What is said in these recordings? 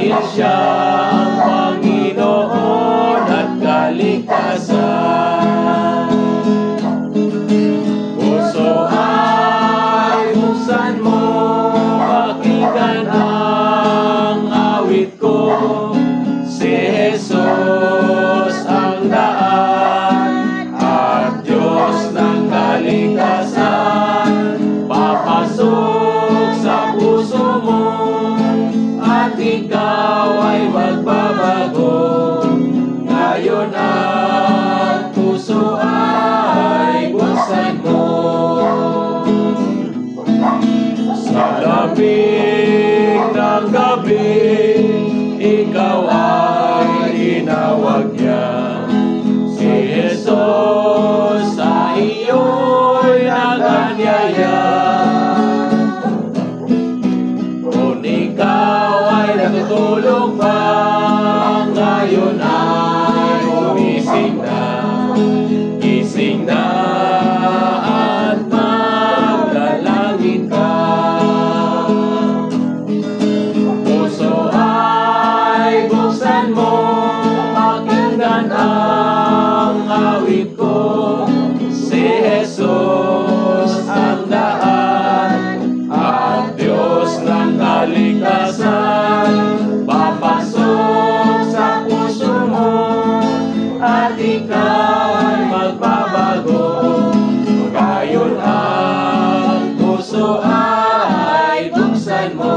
dahil siya ang Panginoon at kaligtasan. Puso ay buksan mo, pakinggan ang awit ko. Si Jesus ang daan at Diyos ng kaligtasan. Papasok sa puso mo at ikaw ay magbabago. Ngayon ang puso ay buksan mo. Sa lamig ng gabi, ikaw ay tinawag niya. Si Jesus sa iyo'y naganyaya. Kung ikaw ay natutulog pa, ngayon ay umising na. Gising na at magdalangin ka. Puso ay buksan mo, pakinggan ang awit ko. Si Jesus ang daan at Diyos ng kaligtasan. Papasok sa puso mo at ikaw ay magbabago. Ngayon ang puso ay buksan mo.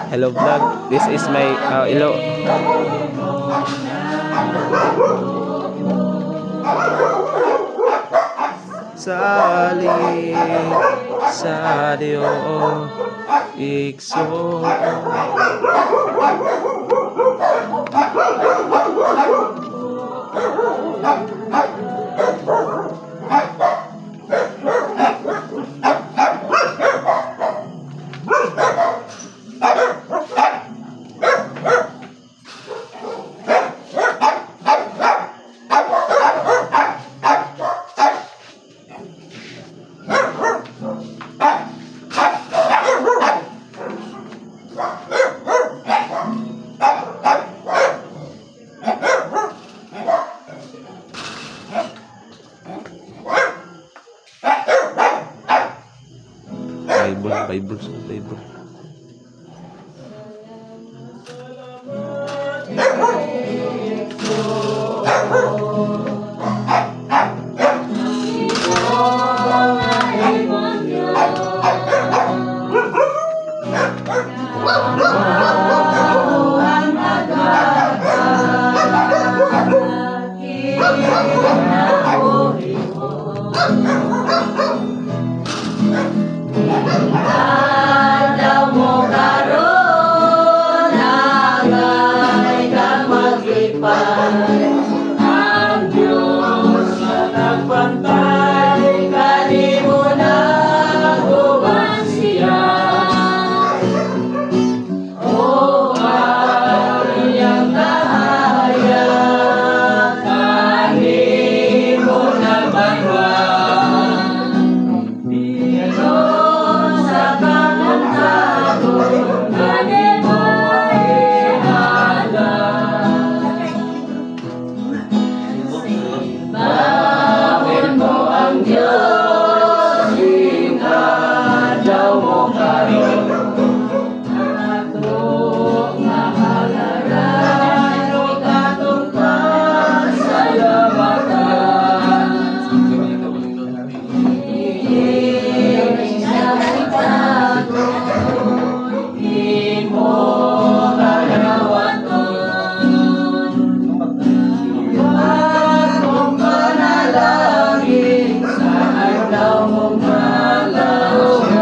Hello vlog. This is my hello. Sali sa Dio ikso. Bible. Ang Diyos na nagbantay, kanimo na guban siya. O Ariyang Dahaya, kanimo na banwan. Pero sa kamuntagon, kanimo Bawin mo ang Diyos, inadaw mo karon. Ato nga halaran, ikatungkad sa labatan. Iinig sa itagon, imo kalawaton. Laging sa adlaw mong malawyan.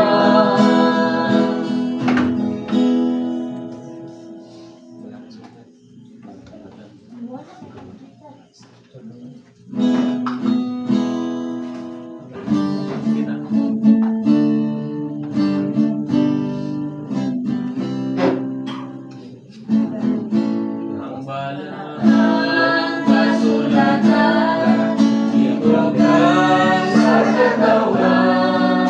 Ang balang kasulatan itugan sa katawan,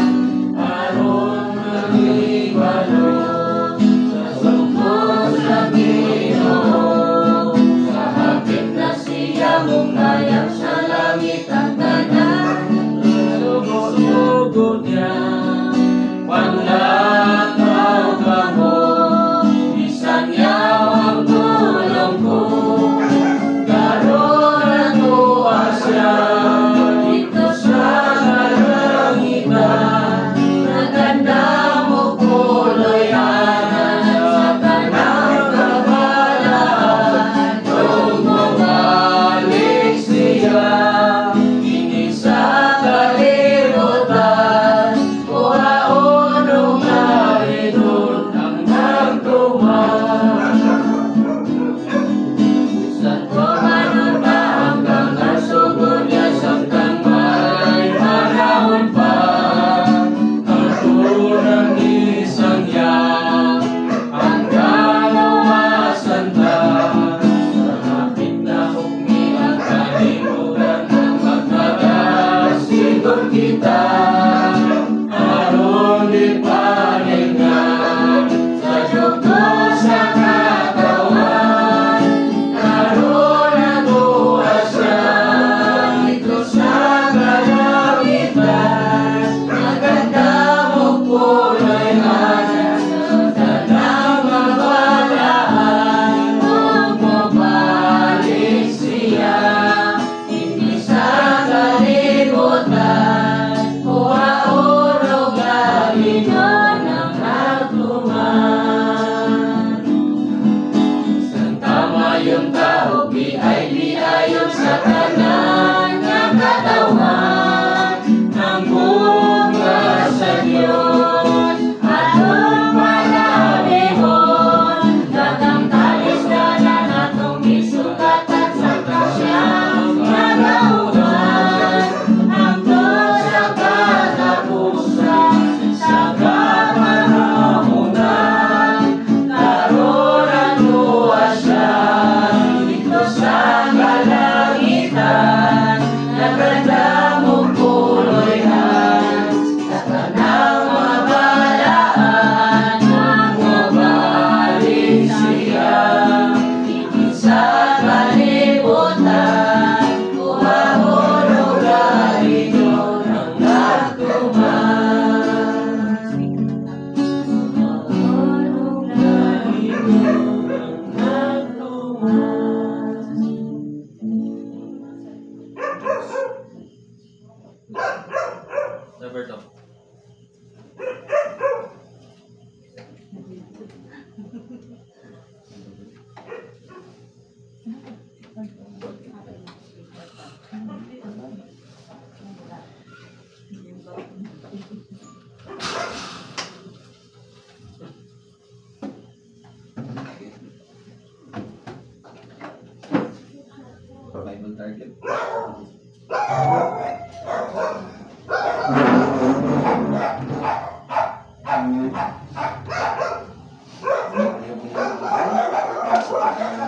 aron malibalo sa sugod sa Ginoo. Sa hapit na siya mong mayang sa langit ang tanan, sugod niya panlakaw ka mo, bisan yaw ang tulong ko. Karon natuwa siya dito sa kalangitan, naganda mo kuluyanan sa tanang kabalaan. Kung bumalik siya kini sa kalibutan, kuhaon o maridon ang nagtuman. Sa tumanon pa hanggang nasugod niya, samtang may panahon pa. Ang turang isang yaw, ang kaluwasan ta. Sa hapit na hukmi ang kalimutan, ang magkakasigon kita. Aron di paningan sa dugo sa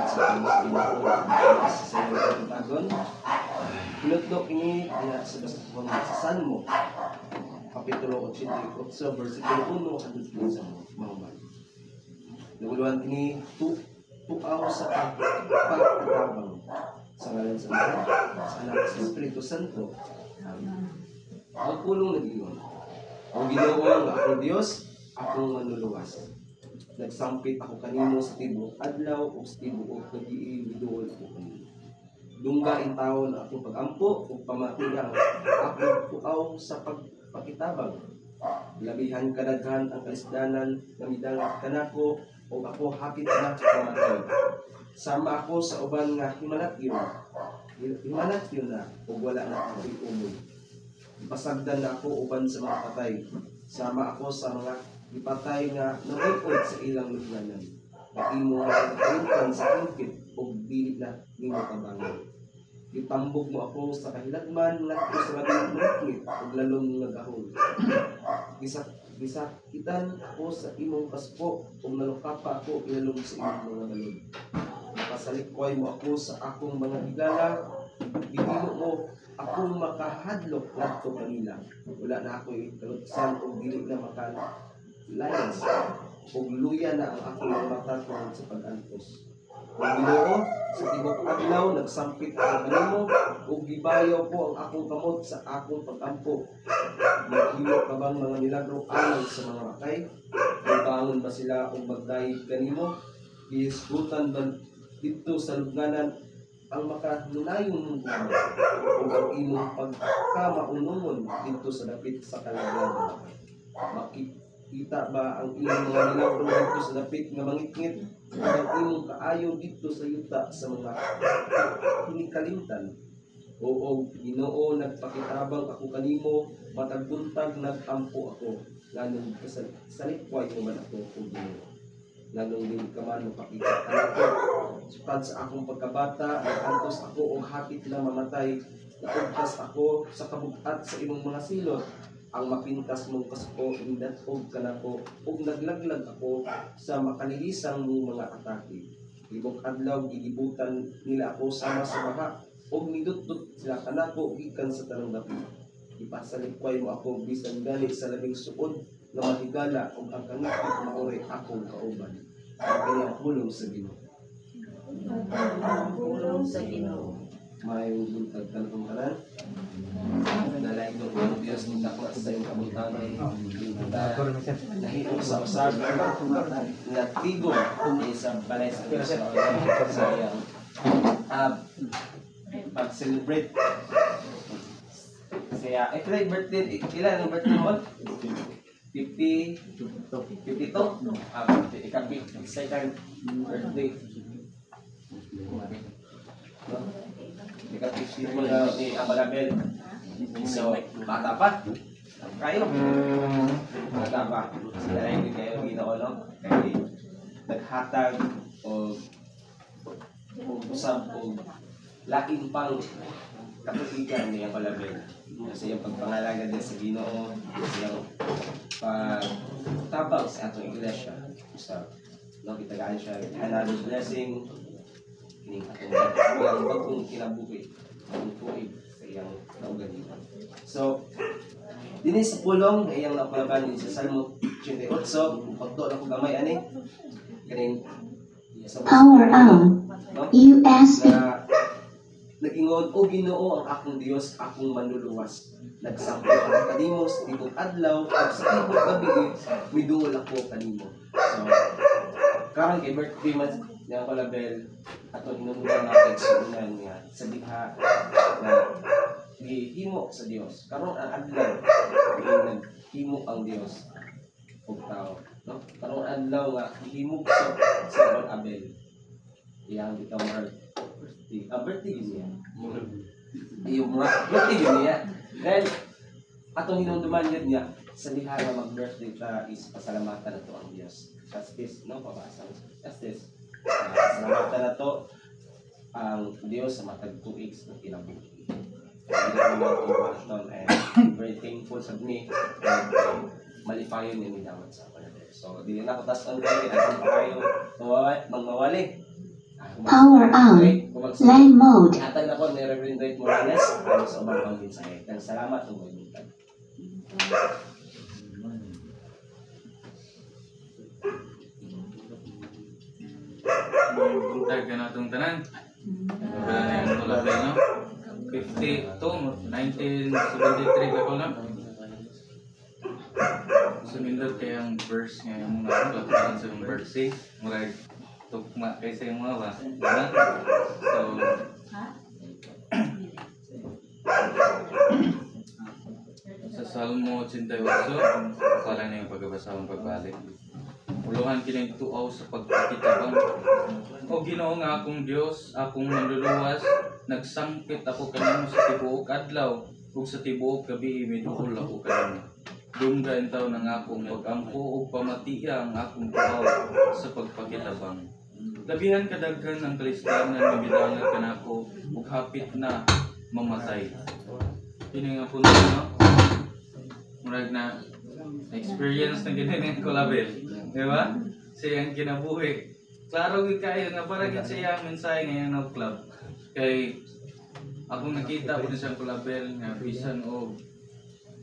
sa Ginoo sa sayong tagon. Pinutlo ini diha sa Salmo kapitulo 88 versikulo 1 hanggang sa mga naguluhan kini tuaw sa pagkatabang sa ngalan sa Ama, sa Anak, sa Espiritu Santo. Ang pulong nag-iyon. Ang Ginoo nga akong Dios, akong manluluwas. Nagsampit ako kanimo sa tibuok adlaw o sa tibuok nag-iibiduol ko kanimo. Dunggain taon na akong pag-ampo o pamatigang akong tuaw sa pagpakitabang. Labihan kadaghan ang kalisdanan na midangat kanako o ako hapit na kamatay. Sama ako sa uban nga himanatyon na o wala na ako iumoy. Pasagdan na ako uban sa mga patay. Sama ako sa mga ipatay nga nangikod sa ilang lugnanan. Na imo nga kalimtan sa ingkit o dili na nimo kabangon. Itambog mo ako sa kahilagman nga sa labing mulkit o lalong nagahol. Gisakitan ako sa imong kaspo o nalukapa ako ilalong sa imong mga balod. Nakasalikway mo ako sa akong mga higala, gihimo mo akong makahadlok ngadto kanila. Wala na ako'y kalutsan o dili na makalayas. O luya na ang akong mga mata tungod sa pag-antos. O Ginoo, sa tibok adlaw nagsampit ang kanimo o gibayaw ko ang akong kamot sa akong pag-ampo. Maghimo ka bang mga milagro alang sa mga makay? Bangon ba sila o magdayig kanimo? Gihisgutan ba dito sa lugnanan ang makanunayon mong buhay o ang imong pagkamaunungon dito sa dapit sa kalagayan. Makikita ba ang imong mga milagro dito sa dapit nga mangitngit o ang imong kaayo dito sa yuta sa mga hinikalimtan? Oo, Ginoo, nagpakitabang ako kanimo, matagbuntag nagampo ako, nganong salikway ko man ako o Ginoo. Nganong din ka man mapakita ako, sukad sa akong pagkabata, nagantos ako o hapit na mamatay, naugtas ako sa kabugat sa imong mga silot, ang mapintas mong kasko, indatog ka na ko, o naglaglag ako sa makalilisang mong mga atake. Ibog adlaw, gigibutan nila ako sama sa baha, o nidutdut sila kanako gikan sa tanong dapit. Ipasalikway mo ako bisan gali sa labing suod na mahigala o ang kangakit maoray akong kauban. Ang kanyang pulong sa Ginoo. Pulong sa Ginoo. Mayong buntag tanong kanan. Dalaig ng unang Diyos ng dakla sa iyong kabuntanan. Nahito sa usag na tigo sa balay sa Diyos sa iyang pag-celebrate. Kaya, kailan birthday? Ilan ang birthday mo? 52? Ikabi, second birthday. Ika-50 mo na ni Abalabel. So, bata pa. Kayo. Bata pa. Sila na hindi kayo Ginoo, no? Kaya naghatag o usap o laking pang kapatigan ni Abalabel. Kasi yung pagpangalaga din sa Ginoo, kasi yung pagtabang sa atong iglesia. So, kitagaan siya, another blessing, kining atong bagong kinabuhi, ang tuig sa iyang nauganihan. So, din sa pulong, iyang napalaban din sa Salmo 88, pagto na ko gamay, kaning sa Power on. USB. Nag-ingon, O Ginoo ang akong Dios, akong manluluwas. Nagsampo ako kanimo sa tibok adlaw, at sa tibok gabi, midungol ako kanimo. So, karon kay birthday man niya ko label, ato hinungdan natin suunan nga sa diha na gihimo sa Dios. Karon ang adlaw, naghimo ang Dios og tao. No? Karon adlaw nga gihimo sa Abel. Iyang bitaw birthday niya. Yung mga birthday niya. Then, atong hinunduman niya sa diha nga mag-birthday ta is pasalamatan na to ang Dios. Justice, no? Pabasa. Justice. Pasalamatan na to ang Dios sa matag 2 weeks na kinabuhi. Hindi ko mga and very thankful sa ni malipayon niya nidawat sa kapalader. So, di na ako tas ang kayo, at ang kayo mangmawali. Power on. Line mode. Hatag na ko ni Reverend Dwight Morales para sa ubang pang mensahe. Kang salamat ng mga buntag. Buntag ka na itong tanan. Wala na yung tulabay, no? 52, 1973 ka ko lang. Sumindot kayang verse ngayon mga pagkakaan sa yung birthday. Murag tukma kaysa yung mga ba? Diba? So, sa Salmo 88, pala na yung pagbabasahang pagbalik. Uluhan kining tuaw sa pagpakitabang. O Ginoo nga akong Dios, akong manluluwas, nagsangkit ako kanimo sa tibuok adlaw, ug sa tibuok gabi miduol ako kanimo. Dunggan taw ng akong pag-ampo ug pamatiya ang akong tuaw sa pagpakitabang. Labihan kadaghan ang kalistanan nga bidangan kanako ug hapit na mamatay. Kini nga punto, no? Murag na experience na ganyan ko label. Di ba? Siyang kinabuhi. Klaro gid kayo nga parang gid siya mensahe ngayon ng club. Kay akong nakita po siyang kulabel nga bisan og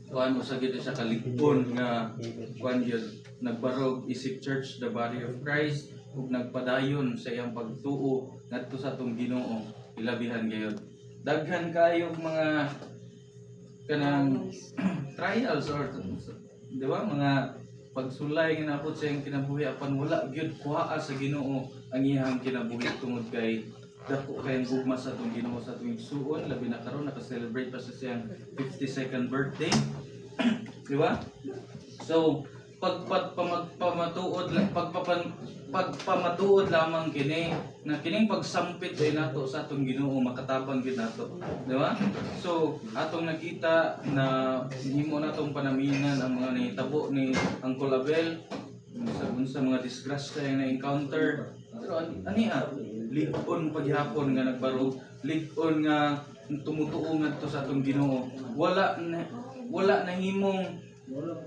kuan usa gid siya kaligpon nga kuan gyud nagbarog isip church the body of Christ ug nagpadayon sa iyang pagtuo ngadto sa atong Ginoo. Ilabihan gayud. Daghan kayo mga kanang trials or di ba mga pagsulay nga napod sa iyang kinabuhi apan wala gyud kuhaa sa Ginoo ang iyang kinabuhi tungod kay dako kayang gugma sa atong Ginoo sa atong igsuon labi na karon naka-celebrate pa sa siyang 52nd birthday. Di ba? So pagpamatuod lamang kini na kining pagsampit ay nato sa atong Ginoo makatabang gid nato, di ba? So atong nakita na himo natong panaminan ang mga nahitabo ni Uncle Abel sa mga disgrasya na encounter. Pero aniya lig-on paghapon nga nagbarog, lig-on nga tumutuo ngadto sa atong Ginoo. Wala na himong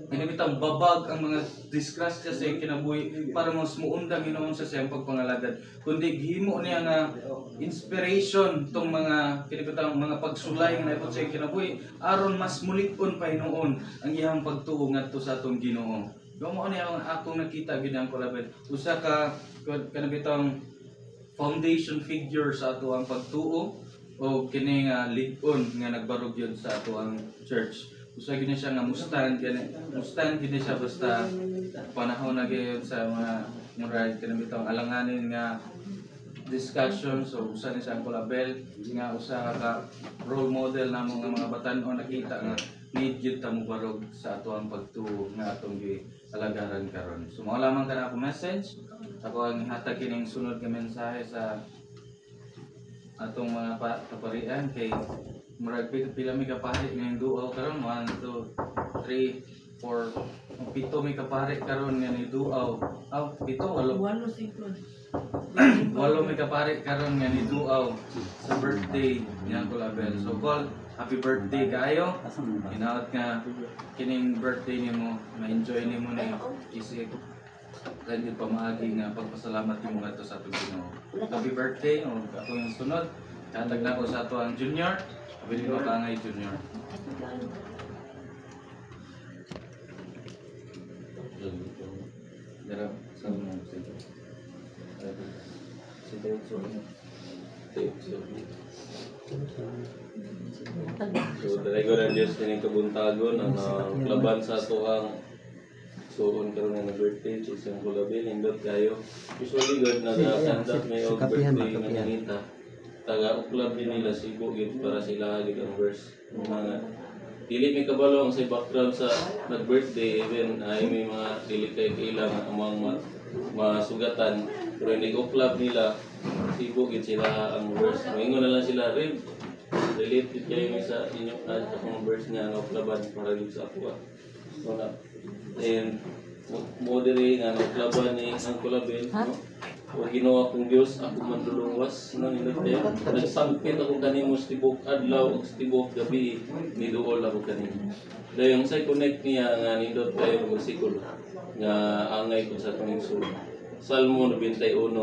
binibitang babag ang mga disgrasya sa iyang kinabuhi para mas muundang Ginoon sa siyang pagpangalagad. Kundi gihimo niya nga inspiration tong mga kinibitang mga pagsulay nga naipot sa iyang kinabuhi aron mas mulig-on pa hinuon ang iyang pagtuo ngadto sa atong Ginoo. Mo niya ang akong nakita gid ang kulabel. Usa ka kanabitang foundation figure sa ato ang pagtuo o kini nga lig-on nga nagbarog yun sa ato ang church. Usa gid siya nga mustan gid siya basta panahon na gyud sa mga murag kanabitang alanganin nga discussion. So usa ni sa Uncle Abel nga usa ka role model namo nga mga batan-o nakita nga need gyud ta mo barog sa ato ang pagtuo nga atong gialagaran karon. So mao lamang kana ako message. Ako ang hatag kining sunod nga mensahe sa atong mga kaparian kay murag pila mi kapari ngayong duaw karon 1 2 3 4 pito mi kapari karon nga ni duaw. Pito walo mi kapari karon nga ni duaw sa birthday ni Uncle Abel. So call happy birthday kayo. Inaot nga kining birthday nimo ma-enjoy nimo na isip kandi pamaagi nga pagpasalamat nimo ngadto sa atong Ginoo. Happy birthday o atong sunod hatag na ko sa ato ang junior. Pwede mo ka ngay junior. Darap sa mga sito. So, dahil ko na Diyos na kabuntagon ang laban sa ito ang suon karon nga birthday sa isang kulabil, hindot kayo. Usually God nag-conduct may og birthday nga nangita. Taga-uklab din nila sigo gid para sila gid ang verse. Mga dili may kabalo ang sa background sa nag-birthday even ay may mga dili kay ilang among masugatan pero hindi uklab nila sigo gid sila ang verse. Moingon na lang sila rin related kayo sa inyo akong verse nga ang uklaban para gid sa ako. So na and modere nga uklaban ni ang kulabel no? O ginawa kong Diyos, ako manluluwas ng inute. Nagsampit ako kanimo sa tibok adlaw o sa tibok gabi, niduol ako kanimo. Dahil yung sa connect niya nga nindot kayo ng versikulo nga angay ko sa tumingsul. Salmo 91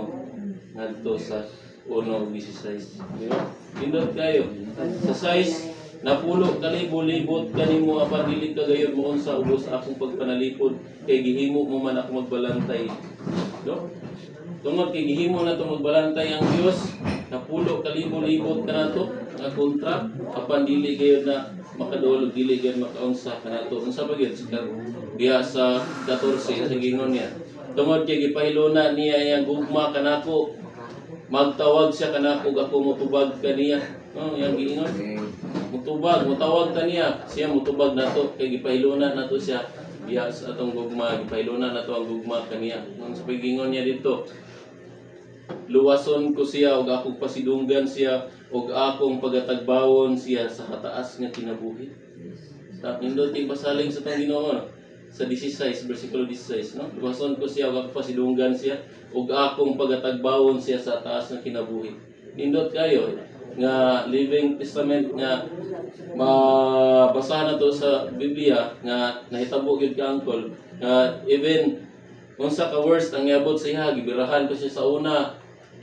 ngadto sa 1:16. Di ba? Pindot kayo. Sa size, napulo kalibo-libot kanimo apan dili kagayon mo unsa ubos akong pagpanalipod kay gihimo mo man ako magbalantay. No? Tungod kay gihimo na to magbalantay ang Dios, napulo kalibo-libot kanato nga kontra apan dili gayud na makadulog, dili gayud makaunsa kanato. Unsa ba gyud diha sa 14 sa gingon niya. Tungod kay gipahiluna niya yang gugma kanako, magtawag siya kanako ako motubag kaniya. No, yang giingon. Mutawag kaniya, siya mutubag nato kay gipahiluna nato siya diha sa atong gugma, gipahiluna nato ang gugma kaniya. Nang sa pagingon niya dito, luwason ko siya ug akong pasidunggan siya ug akong pagatagbawon siya sa kataas nga kinabuhi. Sa pindot pasaling sa tong Ginoo sa 16 bersikulo 16, no? Luwason ko siya ug akong pasidunggan siya ug akong pagatagbawon siya sa taas nga kinabuhi. Nindot kayo nga Living Testament nga mabasa na to sa Biblia nga nahitabo gyud ka angkol nga even unsa ka worst ang iabot sa iya, gibirahan ko siya sa una,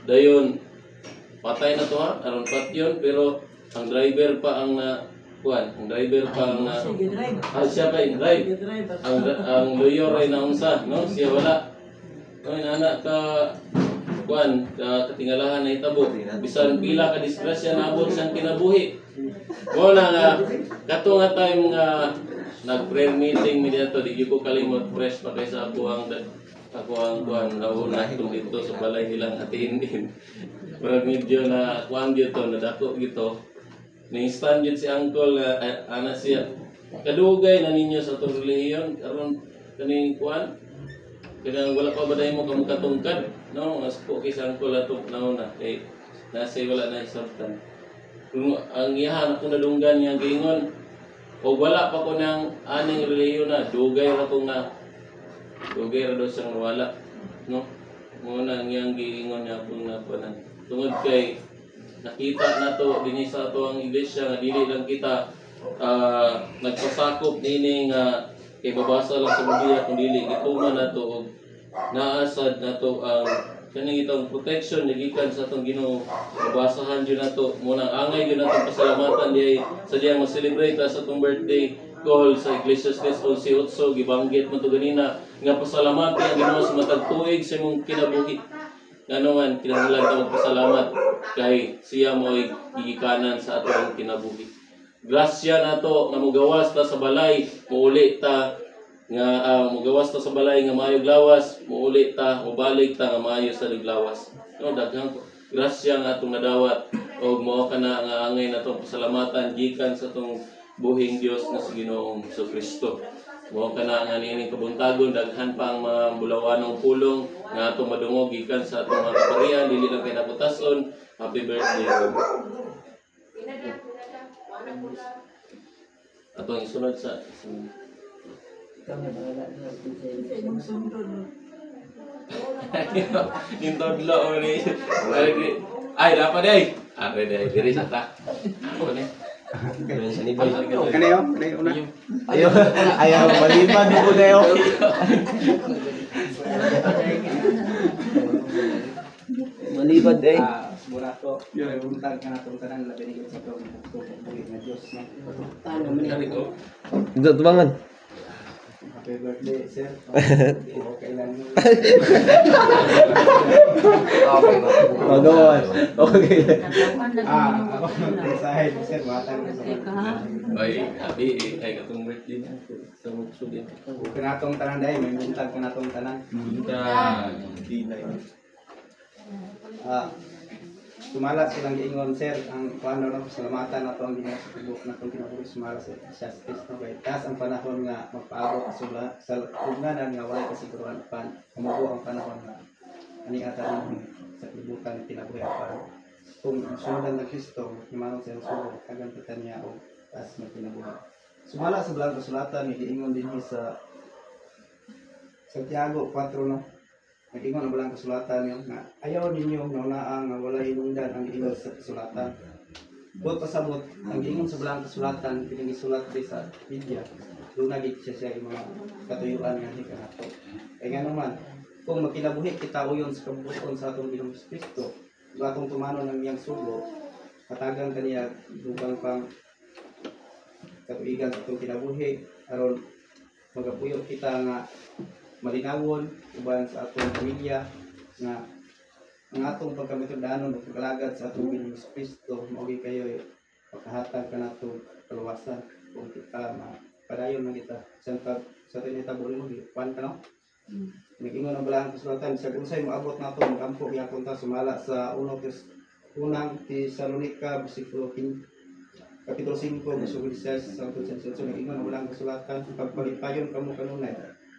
dayon patay na to ha, aron patyon, pero ang driver pa ang ang driver pa ang siya pa yung drive, ang lawyer ay naunsa, no? Siya wala. No, inana ka katingalahan na itabo, bisan pila ka disgrasya naabot siyang kinabuhi. Mo na nga kato nga time nga nag-prayer meeting mi dito, di ko kalimot, fresh pa kay sa ako ang nauna itong dito sa balay nilang atindin. Pero medyo na kuhan dito, nadako dito. Ni-stand yun si uncle, ana siya. Kadugay na ninyo sa itong relihiyon, karon kaning kuhan. Kaya wala pa ba dahil mo kamukatungkad? No, mas po kay sa uncle atong nauna. Kay nasa wala na isortan. Kung ang iyahan ako nadunggan niya gingon, o wala pa ko ng aning relihiyon na, dugay ra ko nga. Dugay ra daw siyang wala. No? Muna ang iyang giingon niya kung napanan. Tungod kay nakita na to dinhi sa ato ang iglesia nga dili lang kita nagpasakop nini nga kay babasa lang sa Biblia kun dili gituman nato og naasad nato ang kaning itong protection gikan sa atong Ginoo. Babasahan jud nato muna angay jud nato pasalamatan diay sa diyang ma-celebrate sa atong birthday call sa Ecclesiastes 11:8 gibanggit mo to ganina nga pasalamati ang Ginoo sa matag tuig sa imong kinabuhi. Ngano man kinahanglan ta magpasalamat kay siya mo'y gigikanan sa atong kinabuhi. Grasya nato nga mogawas ta sa balay, muuli ta nga mogawas ta sa balay nga maayo lawas, muuli ta, mobalik ta nga maayo sa liglawas. No, daghang grasya nga atong nadawat og mao kana nga angay natong pasalamatan gikan sa atong buhing Dios nga si Ginoong Jesucristo. Mao kana nga niining kabuntagon daghan pa ang mga bulawanong pulong nga atong madungog gikan sa atong mga kaparian dili lang kay naputason. Happy birthday. Atong isunod sa yung todlo o ni ay dapat day diri sa ta ako ni Kanayo una. Ayaw malipad mo dayo. Malipad eh. Burato, yo buntag kana tong tanan labi ni sa tong buhi nga Dios no. Tano man ni. Dito tubangan. Happy birthday, sir. Okay lang. Okay ba? Magawas. Okay. Ako Sahid, sir, batang. ay happy ay katong birthday na sa magsugid. Kanatong tanan dai, may buntag kanatong tanan. Sumalat silang giingon sir ang paano ra salamatan nato ang Ginoo sa tibok natong kinabuhi sumalat sa justice no kay tas ang panahon nga magpaabot sa ugnanan nga walay kasiguruhan pan mamuo ang panahon nga ani atan sa tibukan kinabuhi pan kung sundan ng Kristo himanong sa sugo kagampitan niya og tas magkinabuhi. Sumalat sa blang kasulatan ni giingon dinhi sa Santiago 4 no. Nag-ingon ang balang kasulatan yun nga ayaw ninyo naunaan nga wala hinungdan ang ingon sa kasulatan. Buot pasabot, ang ingon sa balang kasulatan pinagisulat din sa Biblia. Doon nagit siya yung mga katuyuan nga hika nato. Kaya nga naman, kung makinabuhi kita uyon sa kabuton sa atong Ginoong Kristo, atong tumano ng iyang sugo, katagang kaniya dugang pang katuigan sa itong kinabuhi aron magapuyo kita nga malinawon uban sa atong pamilya nga ang atong pagkamitudaanon o pagkalagad sa atong Ginoong Kristo maugi kayo pagkahatag ka nato kaluwasan kung kita padayon man kita sa ating itabuli mo kuan ka no nag-ingon ang balahang kasulatan sa unsay moabot nato magampo gyapon ta sumala sa unang Tesalonica bersikulo 5 kapitulo 5 bersikulo 16 sa nag-ingon ang balahang kasulatan pagpalipayon kamo kanunay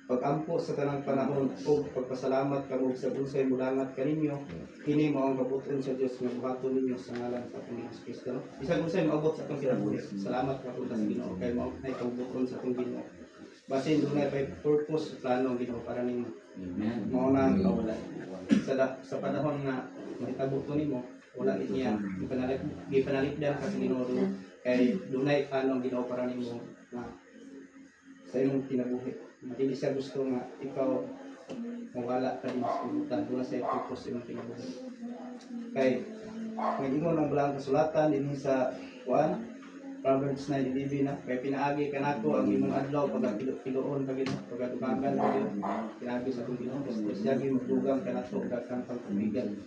pag-ampo sa tanang panahon o pagpasalamat kamo sa unsay mudangat kaninyo kini mao ang kabuton sa Dios nga buhaton ninyo sa ngalan sa atong Hesus Kristo. Bisag unsay moabot sa atong kinabuhi, salamat ka sa Ginoo kay mao ay kabuton sa atong Ginoo. Basin dunay may purpose plano Ginoo para nimo. Amen. Mao na kawalan. Sa panahon nga mahitabo to nimo, wala niya gipanalipdan ka sa Ginoo kay dunay plano Ginoo para nimo na sa imong kinabuhi. Hindi siya gusto nga ikaw mawala ka din sa kalibutan doon sa purpose imong kinabuhi. Kay nag-ingon ang balahang kasulatan din sa Proverbs 9:11 na kay pinaagi kanako ang imong adlaw pagkiloon kagid pagatubangan kagid pinaagi sa atong Ginoo siya gyud magdugang kanato daghang pagtubigan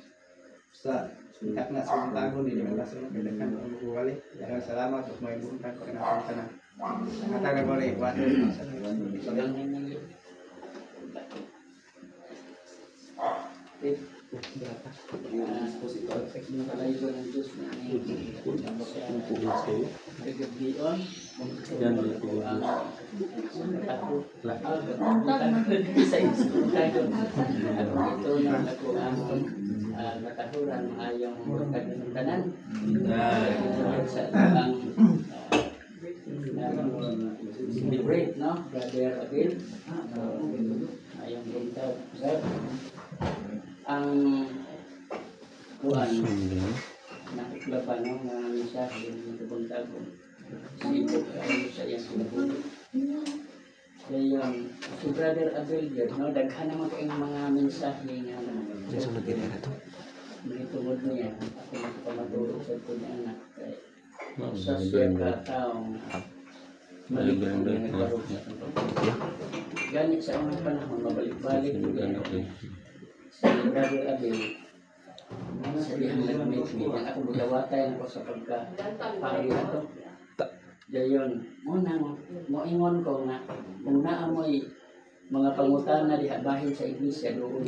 sa itak na sa tagon ni mga lason kay daghang ang magwali. Daghang salamat ug may buntag kanatong tanan. Katagan ko rin, kuwan. Katahuran ayong tanan celebrate, no? Brother Abel ayong buntag ang kuan nakiklaban no nga mensahe ng buntag sibuk kayo sa iyang sinabuhi kaya si Brother Abel yun, no? Daghan naman kayong mga mensahe nga tungod niya ako nagpamatulog sa ito niya anak kay sa siya kataong maligong niya nagbarog sa ito ganit sa unang panahon mabalik-balik si Brother Abel sa iyang nag-meet me ang ako budawatay ako sa pagka-pari ito dayon moingon ko nga kung naamoy mga pangutana diha bahin sa iglesia doon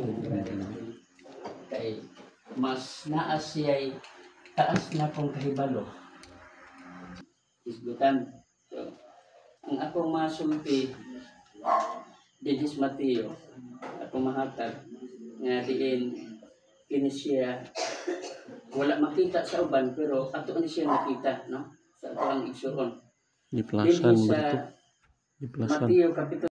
kay mas naas siya'y taas na kong kahibalo isgutan so, ang akong masulti Didis Mateo akong mahatag nga diin kini siya wala makita sa uban pero ato ni siya nakita no sa ato ang igsuon Di plasan sa Mateo kapitulo